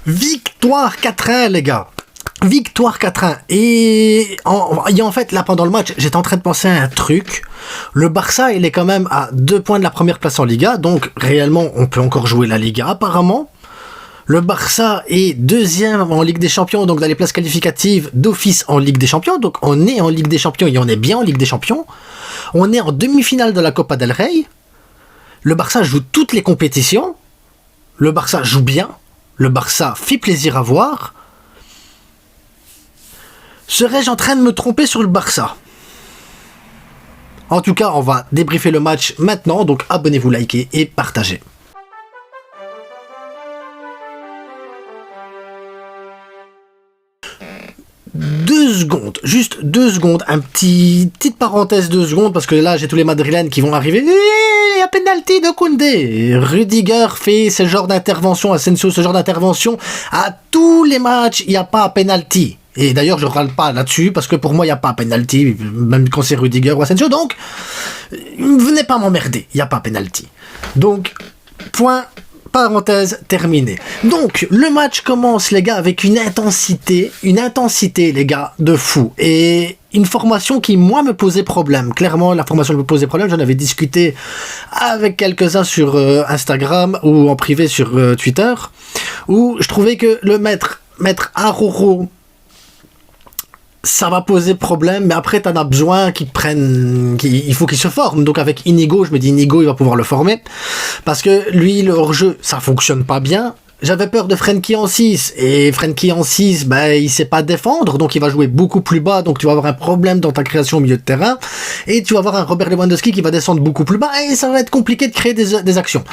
Victoire 4-1, les gars. Victoire 4-1. Et en fait, là, pendant le match, j'étais en train de penser à un truc. Le Barça, il est quand même à 2 points de la première place en Liga. Donc, réellement, on peut encore jouer la Liga, apparemment. Le Barça est 2e en Ligue des Champions, donc dans les places qualificatives d'office en Ligue des Champions. Donc, on est en Ligue des Champions et on est bien en Ligue des Champions. On est en demi-finale de la Copa del Rey. Le Barça joue toutes les compétitions. Le Barça joue bien. Le Barça fait plaisir à voir. Serais-je en train de me tromper sur le Barça? En tout cas, on va débriefer le match maintenant. Donc, abonnez-vous, likez et partagez. Juste 2 secondes, petite parenthèse 2 secondes, parce que là j'ai tous les Madrilènes qui vont arriver. Il y a penalty de Koundé. Rudiger fait ce genre d'intervention, Asensio ce genre d'intervention à tous les matchs, il n'y a pas penalty. Et d'ailleurs je râle pas là-dessus, parce que pour moi il n'y a pas penalty, même quand c'est Rudiger ou Asensio, donc venez pas m'emmerder, il n'y a pas penalty. Donc, point. Parenthèse terminée. Donc, le match commence, les gars, avec une intensité, les gars, de fou. Et une formation qui, moi, me posait problème. Clairement, la formation me posait problème. J'en avais discuté avec quelques-uns sur Instagram ou en privé sur Twitter, où je trouvais que le mettre Araujo, ça va poser problème, mais après t'en as besoin il faut qu'il se forme. Donc avec Inigo, je me dis Inigo il va pouvoir le former, parce que lui le hors-jeu ça fonctionne pas bien. J'avais peur de Frenkie en 6, et Frenkie en 6, il sait pas défendre, donc il va jouer beaucoup plus bas, donc tu vas avoir un problème dans ta création au milieu de terrain, et tu vas avoir un Robert Lewandowski qui va descendre beaucoup plus bas, et ça va être compliqué de créer des actions.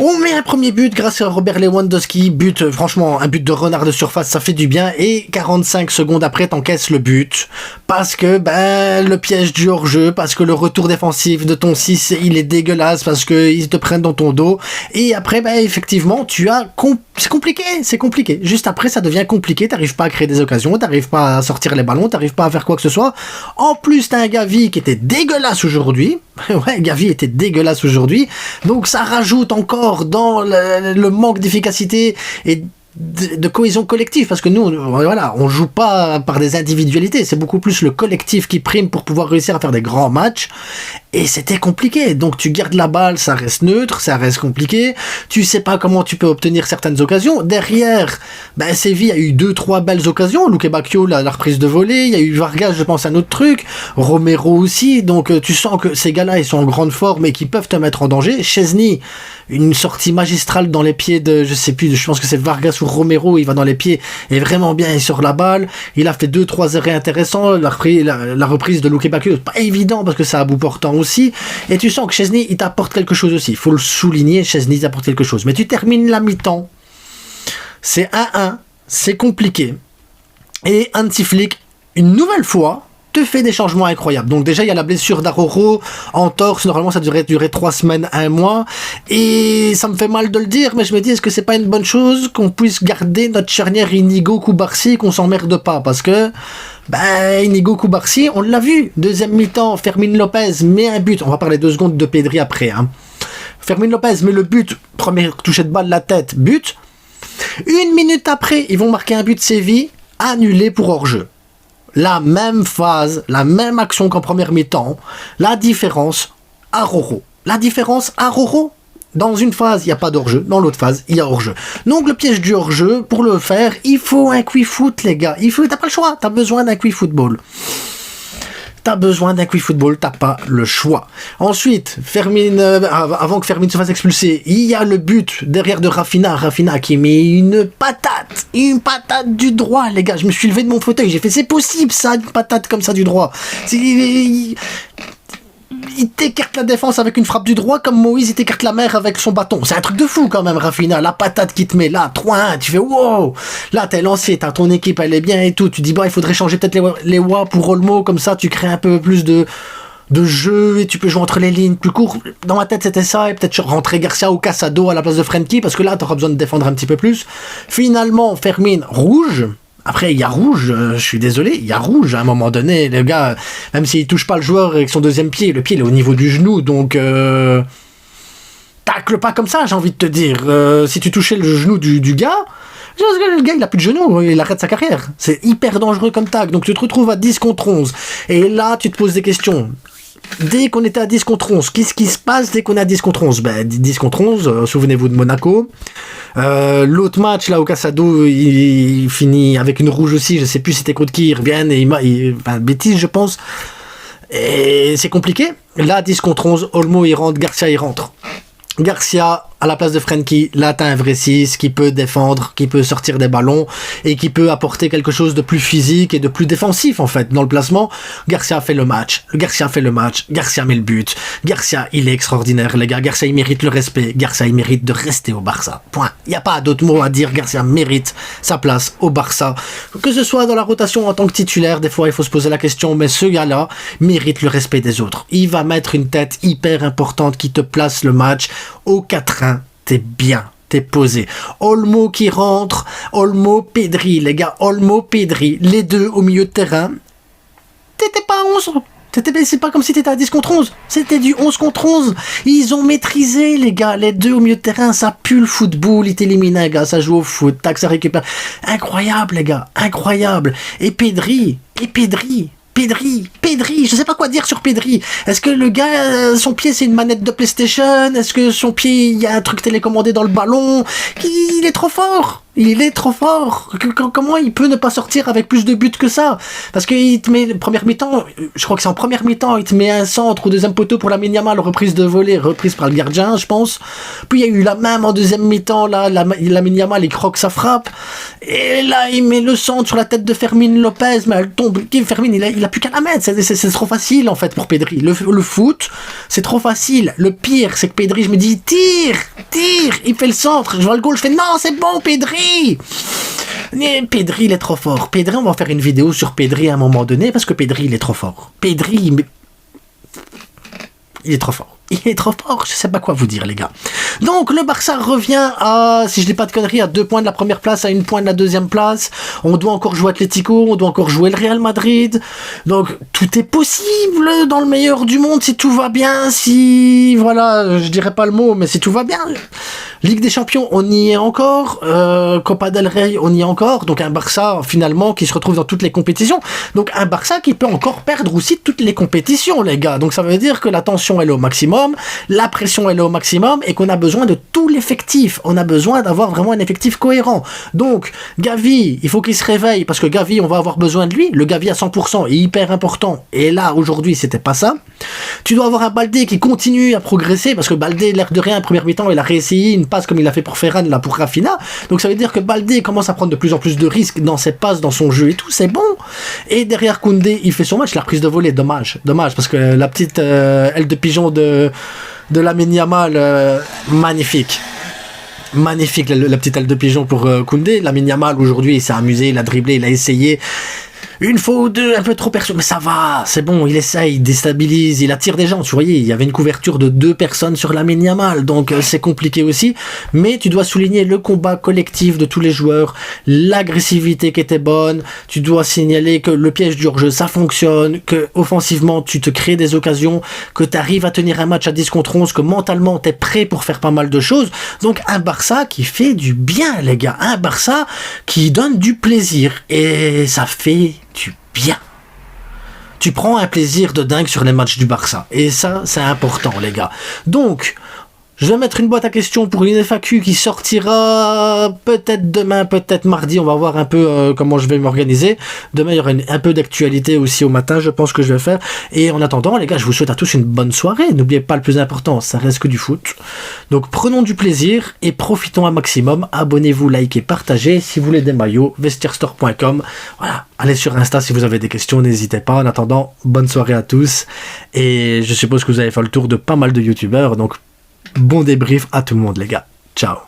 On met un premier but grâce à Robert Lewandowski, franchement, un but de renard de surface, ça fait du bien, et 45 secondes après, t'encaisses le but, parce que, le piège du hors-jeu, parce que le retour défensif de ton 6, il est dégueulasse, parce que ils te prennent dans ton dos, et après, effectivement, c'est compliqué. Juste après, ça devient compliqué, t'arrives pas à créer des occasions, t'arrives pas à sortir les ballons, t'arrives pas à faire quoi que ce soit. En plus, t'as un Gavi qui était dégueulasse aujourd'hui. Ouais, Gavi était dégueulasse aujourd'hui. Donc, ça rajoute encore dans le manque d'efficacité et de cohésion collective, parce que nous, on joue pas par des individualités, c'est beaucoup plus le collectif qui prime pour pouvoir réussir à faire des grands matchs, et c'était compliqué. Donc tu gardes la balle, ça reste neutre, ça reste compliqué, tu sais pas comment tu peux obtenir certaines occasions. Derrière, Séville a eu 2-3 belles occasions, Luque Bacchio, la reprise de volée, il y a eu Vargas, je pense, un autre truc, Romero aussi, donc tu sens que ces gars-là, ils sont en grande forme et qui peuvent te mettre en danger. Chesney, une sortie magistrale dans les pieds de, je sais plus, je pense que c'est Vargas ou Romero, il va dans les pieds, et vraiment bien, il sort la balle, il a fait 2-3 arrêts intéressants, la reprise de Luque Bacchio, pas évident parce que c'est à bout portant aussi, et tu sens que Chesney, il t'apporte quelque chose aussi, il faut le souligner, Chesney t'apporte quelque chose, mais tu termines la mi-temps, c'est 1-1, c'est compliqué, et Hansi Flick, une nouvelle fois, te fait des changements incroyables. Donc déjà, il y a la blessure d'Araujo en torse. Normalement, ça devrait durer 3 semaines, 1 mois. Et ça me fait mal de le dire, mais je me dis, est-ce que c'est pas une bonne chose qu'on puisse garder notre charnière Inigo Cubarsí et qu'on s'emmerde pas? Parce que, Inigo Cubarsí, on l'a vu. Deuxième mi-temps, Fermín López met un but. On va parler 2 secondes de Pedri après. Fermín López met le but. Premier toucher de balle, la tête, but. 1 minute après, ils vont marquer un but de Séville, annulé pour hors-jeu. La même phase, la même action qu'en première mi-temps, la différence, Araujo. Dans une phase, il n'y a pas d'hors-jeu, dans l'autre phase, il y a hors-jeu. Donc le piège du hors-jeu, pour le faire, il faut un quick-foot, les gars. T'as pas le choix, t'as besoin d'un quick-football. T'as pas le choix. Ensuite, avant que Fermín se fasse expulser, il y a le but derrière de Rafinha qui met une patate du droit, les gars. Je me suis levé de mon fauteuil, j'ai fait, c'est possible ça, une patate comme ça du droit. Il t'écarte la défense avec une frappe du droit comme Moïse il t'écarte la mer avec son bâton. C'est un truc de fou quand même, Rafinha. La patate qui te met là, 3-1, tu fais wow. Là, t'es lancé, t'as ton équipe, elle est bien et tout. Tu dis, il faudrait changer peut-être les Wa pour Olmo, comme ça tu crées un peu plus de jeu et tu peux jouer entre les lignes plus court. Dans ma tête, c'était ça, et peut-être rentrer Garcia ou Casado à la place de Frenkie, parce que là, t'auras besoin de défendre un petit peu plus. Finalement, Fermín, rouge. Après, il y a rouge, je suis désolé, il y a rouge à un moment donné. Le gars, même s'il touche pas le joueur avec son deuxième pied, le pied il est au niveau du genou, donc tacle pas comme ça, j'ai envie de te dire. Si tu touchais le genou du gars, le gars il a plus de genoux, il arrête sa carrière. C'est hyper dangereux comme tacle. Donc tu te retrouves à 10 contre 11. Et là, tu te poses des questions. Dès qu'on était à 10 contre 11, qu'est-ce qui se passe dès qu'on est à 10 contre 11 ? 10 contre 11, souvenez-vous de Monaco. L'autre match, là, au Casado, il finit avec une rouge aussi, je sais plus si c'était contre qui, ils reviennent, et bêtise, je pense. Et c'est compliqué. Là, 10 contre 11, Olmo, il rentre, Garcia, il rentre. Garcia, à la place de Frenkie, là t'as un vrai 6 qui peut défendre, qui peut sortir des ballons et qui peut apporter quelque chose de plus physique et de plus défensif en fait dans le placement. Garcia fait le match, Garcia met le but. Garcia, il est extraordinaire les gars, Garcia il mérite le respect, Garcia il mérite de rester au Barça. Point. Il n'y a pas d'autre mot à dire, Garcia mérite sa place au Barça. Que ce soit dans la rotation en tant que titulaire, des fois il faut se poser la question, mais ce gars-là mérite le respect des autres. Il va mettre une tête hyper importante qui te place le match au 4-1. T'es bien, t'es posé. Olmo qui rentre, Olmo, Pedri, les gars, Olmo, Pedri, les deux au milieu de terrain. T'étais pas à 11. C'est pas comme si t'étais à 10 contre 11. C'était du 11 contre 11. Ils ont maîtrisé, les gars, les deux au milieu de terrain. Ça pue le football, il t'élimine un gars, ça joue au foot, tac, ça récupère. Incroyable, les gars, incroyable. Et Pedri, je sais pas quoi dire sur Pedri. Est-ce que le gars, son pied c'est une manette de PlayStation ? Est-ce que son pied, il y a un truc télécommandé dans le ballon ? Il est trop fort. Il est trop fort. Comment il peut ne pas sortir avec plus de buts que ça ? Parce qu'il te met première mi-temps, je crois que c'est en première mi-temps, il te met un centre au deuxième poteau pour Lamine Yamal, reprise de volée, reprise par le gardien, je pense. Puis il y a eu la même en deuxième mi-temps, là, Lamine Yamal, il croque sa frappe. Et là, il met le centre sur la tête de Fermín Lopez, mais elle tombe. Fermín, il a plus qu'à la mettre. C'est trop facile, en fait, pour Pedri. Le foot, c'est trop facile. Le pire, c'est que Pedri, je me dis, tire, il fait le centre. Je vois le goal, je fais, non, c'est bon, Pedri. Mais Pedri, il est trop fort. Pedri, on va faire une vidéo sur Pedri à un moment donné parce que Pedri, il est trop fort. Pedri, il est trop fort. Il est trop fort, je sais pas quoi vous dire les gars. Donc le Barça revient à, si je dis pas de conneries, à 2 points de la première place, à 1 point de la deuxième place. On doit encore jouer Atlético, on doit encore jouer le Real Madrid. Donc tout est possible dans le meilleur du monde si tout va bien, si voilà, je dirais pas le mot, mais si tout va bien. Ligue des Champions, on y est encore. Copa del Rey, on y est encore. Donc un Barça finalement qui se retrouve dans toutes les compétitions. Donc un Barça qui peut encore perdre aussi toutes les compétitions les gars. Donc ça veut dire que la tension elle est au maximum. La pression elle est au maximum et qu'on a besoin de tout l'effectif. On a besoin d'avoir vraiment un effectif cohérent. Donc Gavi, il faut qu'il se réveille parce que Gavi, on va avoir besoin de lui. Le Gavi à 100% est hyper important. Et là, aujourd'hui, c'était pas ça. Tu dois avoir un Baldé qui continue à progresser parce que Baldé, l'air de rien, première mi-temps, il a réessayé une passe comme il a fait pour Ferran, là, pour Rafinha. Donc ça veut dire que Baldé commence à prendre de plus en plus de risques dans ses passes, dans son jeu et tout. C'est bon. Et derrière Koundé, il fait son match. La reprise de volée, dommage parce que la petite aile de pigeon de Lamine Yamal, magnifique, la petite aile de pigeon pour Koundé. Lamine Yamal aujourd'hui il s'est amusé, il a dribblé, il a essayé une fois ou deux, un peu trop perçu, mais ça va, c'est bon, il essaye, il déstabilise, il attire des gens, tu voyais, il y avait une couverture de 2 personnes sur Lamine Yamal, donc c'est compliqué aussi, mais tu dois souligner le combat collectif de tous les joueurs, l'agressivité qui était bonne, tu dois signaler que le piège du hors-jeu, ça fonctionne, que offensivement, tu te crées des occasions, que tu arrives à tenir un match à 10 contre 11, que mentalement, tu es prêt pour faire pas mal de choses, donc un Barça qui fait du bien, les gars, un Barça qui donne du plaisir, et ça fait du bien. Tu prends un plaisir de dingue sur les matchs du Barça. Et ça, c'est important, les gars. Donc, je vais mettre une boîte à questions pour une FAQ qui sortira peut-être demain, peut-être mardi. On va voir un peu comment je vais m'organiser. Demain, il y aura un peu d'actualité aussi au matin, je pense que je vais faire. Et en attendant, les gars, je vous souhaite à tous une bonne soirée. N'oubliez pas le plus important, ça reste que du foot. Donc, prenons du plaisir et profitons un maximum. Abonnez-vous, likez, partagez. Si vous voulez des maillots, vestiairestore.com. Voilà, allez sur Insta si vous avez des questions, n'hésitez pas. En attendant, bonne soirée à tous. Et je suppose que vous avez fait le tour de pas mal de youtubeurs. Donc, bon débrief à tout le monde les gars. Ciao.